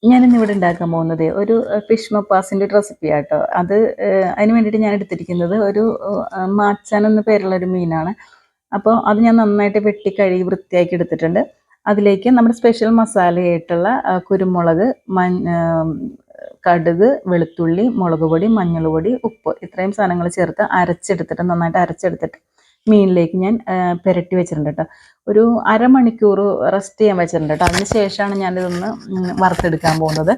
ഞാനിന്ന് ഇവിടെ ഉണ്ടാക്കാൻ പോകുന്നത് ഒരു ഫിഷ് മപ്പാസിൻ്റെ ഒരു റെസിപ്പിയാണ് കേട്ടോ. അതിന് വേണ്ടിയിട്ട് ഞാൻ എടുത്തിരിക്കുന്നത് ഒരു മാച്ചാൻ എന്ന പേരുള്ള ഒരു മീനാണ്. അപ്പോൾ അത് ഞാൻ നന്നായിട്ട് വെട്ടി കഴുകി വൃത്തിയാക്കി എടുത്തിട്ടുണ്ട്. അതിലേക്ക് നമ്മുടെ സ്പെഷ്യൽ മസാലയായിട്ടുള്ള കുരുമുളക്, കടുക്, വെളുത്തുള്ളി, മുളക് പൊടി, മഞ്ഞൾ പൊടി, ഉപ്പ് ഇത്രയും സാധനങ്ങൾ ചേർത്ത് അരച്ചെടുത്തിട്ട് നന്നായിട്ട് അരച്ചെടുത്തിട്ട് മീനിലേക്ക് ഞാൻ പുരട്ടി വെച്ചിട്ടുണ്ട് കേട്ടോ. ഒരു അരമണിക്കൂർ റെസ്റ്റ് ചെയ്യാൻ വെച്ചിട്ടുണ്ട് കേട്ടോ. അതിന് ശേഷമാണ് ഞാനിതൊന്ന് വറുത്തെടുക്കാൻ പോകുന്നത്.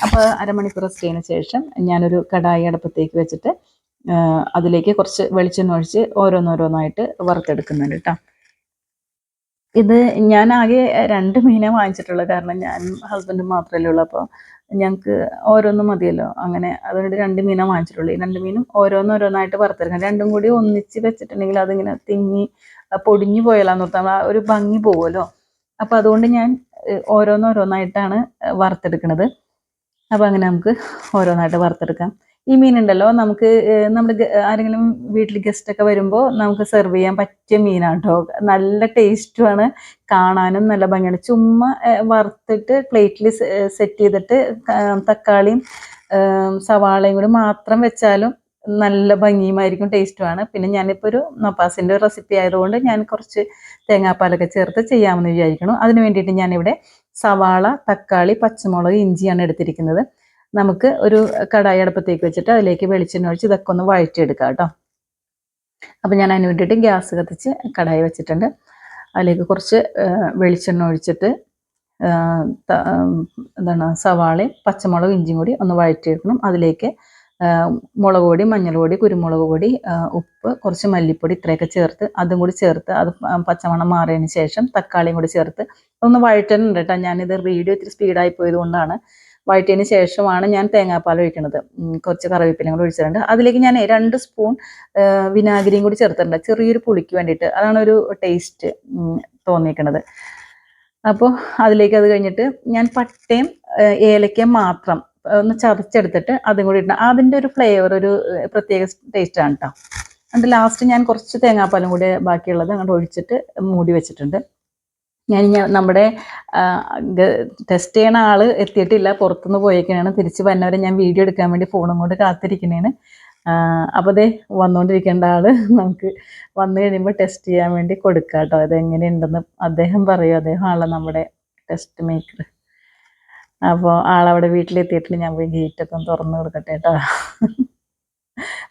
അപ്പോൾ അരമണിക്കൂർ റെസ്റ്റ് ചെയ്തതിന് ശേഷം ഞാനൊരു കടായി അടുപ്പത്തേക്ക് വെച്ചിട്ട് അതിലേക്ക് കുറച്ച് വെളിച്ചെണ്ണ ഒഴിച്ച് ഓരോന്നോരോന്നായിട്ട് വറുത്തെടുക്കുന്നുണ്ട് കേട്ടോ. ഇത് ഞാൻ ആകെ 2 മീനേ വാങ്ങിച്ചിട്ടുള്ളൂ. കാരണം ഞാൻ ഹസ്ബൻഡും മാത്രമല്ലേ ഉള്ളൂ. അപ്പോൾ ഞങ്ങൾക്ക് ഓരോന്നും മതിയല്ലോ. അങ്ങനെ അതുകൊണ്ട് 2 മീനേ വാങ്ങിച്ചിട്ടുള്ളൂ. ഈ 2 മീനും ഓരോന്നോരോന്നായിട്ട് വറുത്തെടുക്കണം. രണ്ടും കൂടി ഒന്നിച്ച് വെച്ചിട്ടുണ്ടെങ്കിൽ അതിങ്ങനെ തിങ്ങി പൊടിഞ്ഞു പോയാലാന്ന് ഓർത്താൽ ഒരു ഭംഗി പോകുമല്ലോ. അപ്പോൾ അതുകൊണ്ട് ഞാൻ ഓരോന്നോരോന്നായിട്ടാണ് വറുത്തെടുക്കുന്നത്. അപ്പോൾ അങ്ങനെ നമുക്ക് ഓരോന്നായിട്ട് വറുത്തെടുക്കാം. ഈ മീനുണ്ടല്ലോ നമുക്ക് നമ്മുടെ ആരെങ്കിലും വീട്ടിൽ ഗസ്റ്റൊക്കെ വരുമ്പോൾ നമുക്ക് സെർവ് ചെയ്യാൻ പറ്റിയ മീനാണ് കേട്ടോ. നല്ല ടേസ്റ്റുമാണ്, കാണാനും നല്ല ഭംഗിയാണ്. ചുമ്മാ വറുത്തിട്ട് പ്ലേറ്റിൽ സെറ്റ് ചെയ്തിട്ട് തക്കാളിയും സവാളയും കൂടി മാത്രം വെച്ചാലും നല്ല ഭംഗിയുമായിരിക്കും, ടേസ്റ്റുമാണ്. പിന്നെ ഞാനിപ്പോൾ ഒരു മപ്പാസിൻ്റെ റെസിപ്പി ആയതുകൊണ്ട് ഞാൻ കുറച്ച് തേങ്ങാപ്പാലൊക്കെ ചേർത്ത് ചെയ്യാമെന്ന് വിചാരിക്കണം. അതിന് വേണ്ടിയിട്ട് ഞാനിവിടെ സവാള, തക്കാളി, പച്ചമുളക്, ഇഞ്ചിയാണ് എടുത്തിരിക്കുന്നത്. നമുക്ക് ഒരു കടായി അടുപ്പത്തേക്ക് വെച്ചിട്ട് അതിലേക്ക് വെളിച്ചെണ്ണ ഒഴിച്ച് ഇതൊക്കെ ഒന്ന് വഴറ്റിയെടുക്കാം കേട്ടോ. അപ്പോൾ ഞാൻ അതിന് വേണ്ടിയിട്ട് ഗ്യാസ് കത്തിച്ച് കടായി വെച്ചിട്ടുണ്ട്. അതിലേക്ക് കുറച്ച് വെളിച്ചെണ്ണ ഒഴിച്ചിട്ട് സവാളയും പച്ചമുളകും ഇഞ്ചിയും കൂടി ഒന്ന് വഴറ്റിയെടുക്കണം. അതിലേക്ക് മുളക് പൊടി, മഞ്ഞൾ പൊടി, കുരുമുളക് പൊടി, ഉപ്പ്, കുറച്ച് മല്ലിപ്പൊടി ഇത്രയൊക്കെ ചേർത്ത് അതും കൂടി ചേർത്ത് അത് പച്ചമണം മാറിയതിന് ശേഷം തക്കാളിയും കൂടി ചേർത്ത് ഒന്ന് വഴറ്റുന്നുണ്ട് കേട്ടോ. ഞാനിത് വീഡിയോ ഇത്തിരി സ്പീഡായി പോയത് കൊണ്ടാണ്. വഴറ്റിയതിന് ശേഷമാണ് ഞാൻ തേങ്ങാപ്പാൽ ഒഴിക്കുന്നത്. കുറച്ച് കറിവേപ്പിലയും കൂടി ഒഴിച്ചിട്ടുണ്ട്. അതിലേക്ക് ഞാൻ 2 സ്പൂൺ വിനാഗിരിയും കൂടി ചേർത്തിട്ടുണ്ട്, ചെറിയൊരു പുളിക്ക് വേണ്ടിയിട്ട്. അതാണ് ഒരു ടേസ്റ്റ് തോന്നിയിരിക്കുന്നത്. അപ്പോൾ അതിലേക്ക് അത് കഴിഞ്ഞിട്ട് ഞാൻ പട്ടയും ഏലക്കയും മാത്രം ഒന്ന് ചതച്ചെടുത്തിട്ട് അതും കൂടി ഇടണം. അതിൻ്റെ ഒരു ഫ്ലേവർ ഒരു പ്രത്യേക ടേസ്റ്റാണ് കേട്ടോ. എന്നിട്ട് ലാസ്റ്റ് ഞാൻ കുറച്ച് തേങ്ങാപ്പാലും കൂടി ബാക്കിയുള്ളത് അങ്ങോട്ട് ഒഴിച്ചിട്ട് മൂടി വെച്ചിട്ടുണ്ട്. നമ്മുടെ ടെസ്റ്റ് ചെയ്യണ ആൾ എത്തിയിട്ടില്ല, പുറത്തുനിന്ന് പോയേക്കാണ്. തിരിച്ച് വന്നവരെ ഞാൻ വീഡിയോ എടുക്കാൻ വേണ്ടി ഫോണും കൊണ്ട് കാത്തിരിക്കണേന്. അപ്പോൾ അതേ വന്നുകൊണ്ടിരിക്കേണ്ട ആൾ നമുക്ക് വന്നു കഴിയുമ്പോൾ ടെസ്റ്റ് ചെയ്യാൻ വേണ്ടി കൊടുക്കാം കേട്ടോ. അതെങ്ങനെയുണ്ടെന്ന് അദ്ദേഹം പറയും. അദ്ദേഹമാണല്ലോ നമ്മുടെ ടെസ്റ്റ് മേക്കർ. അപ്പോൾ ആളവിടെ വീട്ടിലെത്തിയിട്ടില്ല. ഞാൻ പോയി ഗേറ്റൊക്കെ ഒന്ന് തുറന്ന് കൊടുക്കട്ടെ കേട്ടോ.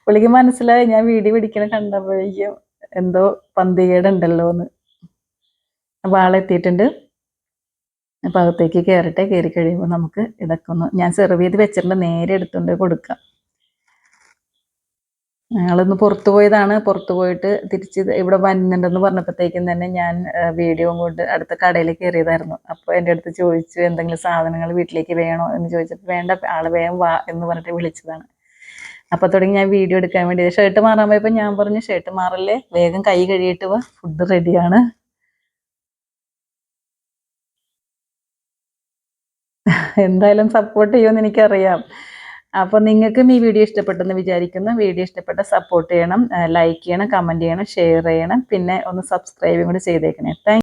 പുള്ളിക്ക് മനസ്സിലായി ഞാൻ വീഡിയോ പിടിക്കണ കണ്ടപ്പോഴേക്കും എന്തോ പന്തികേടുണ്ടല്ലോ എന്ന്. അപ്പോൾ ആളെത്തിയിട്ടുണ്ട്. അപ്പോൾ അകത്തേക്ക് കയറട്ടെ. കയറി കഴിയുമ്പോൾ നമുക്ക് ഇതൊക്കെ ഒന്ന് ഞാൻ സെർവ് ചെയ്ത് വെച്ചിട്ടുണ്ട്, നേരെ എടുത്തുകൊണ്ട് കൊടുക്കാം. ഞങ്ങളൊന്ന് പുറത്തു പോയതാണ്. പുറത്തു പോയിട്ട് തിരിച്ച് ഇവിടെ വരുന്നുണ്ടെന്ന് പറഞ്ഞപ്പോഴത്തേക്കും തന്നെ ഞാൻ വീഡിയോ കൊണ്ട് അടുത്ത കടയിൽ കയറിയതായിരുന്നു. അപ്പോൾ എൻ്റെ അടുത്ത് ചോദിച്ചു എന്തെങ്കിലും സാധനങ്ങൾ വീട്ടിലേക്ക് വേണോ എന്ന് ചോദിച്ചപ്പോൾ വേണ്ട, ആൾ വേഗം വാ എന്ന് പറഞ്ഞിട്ട് വിളിച്ചതാണ്. അപ്പോൾ തുടങ്ങി ഞാൻ വീഡിയോ എടുക്കാൻ വേണ്ടി ഷർട്ട് മാറാൻ പോയപ്പോൾ ഞാൻ പറഞ്ഞു ഷർട്ട് മാറല്ലേ, വേഗം കൈ കഴുകിയിട്ട് വാ, ഫുഡ് റെഡിയാണ്. എന്തായാലും സപ്പോർട്ട് ചെയ്യുമെന്ന് എനിക്കറിയാം. അപ്പോൾ നിങ്ങൾക്കും ഈ വീഡിയോ ഇഷ്ടപ്പെട്ടെന്ന് വിചാരിക്കുന്നു. വീഡിയോ ഇഷ്ടപ്പെട്ട സപ്പോർട്ട് ചെയ്യണം, ലൈക്ക് ചെയ്യണം, കമൻറ്റ് ചെയ്യണം, ഷെയർ ചെയ്യണം, പിന്നെ ഒന്ന് സബ്സ്ക്രൈബും കൂടി ചെയ്തേക്കണേ.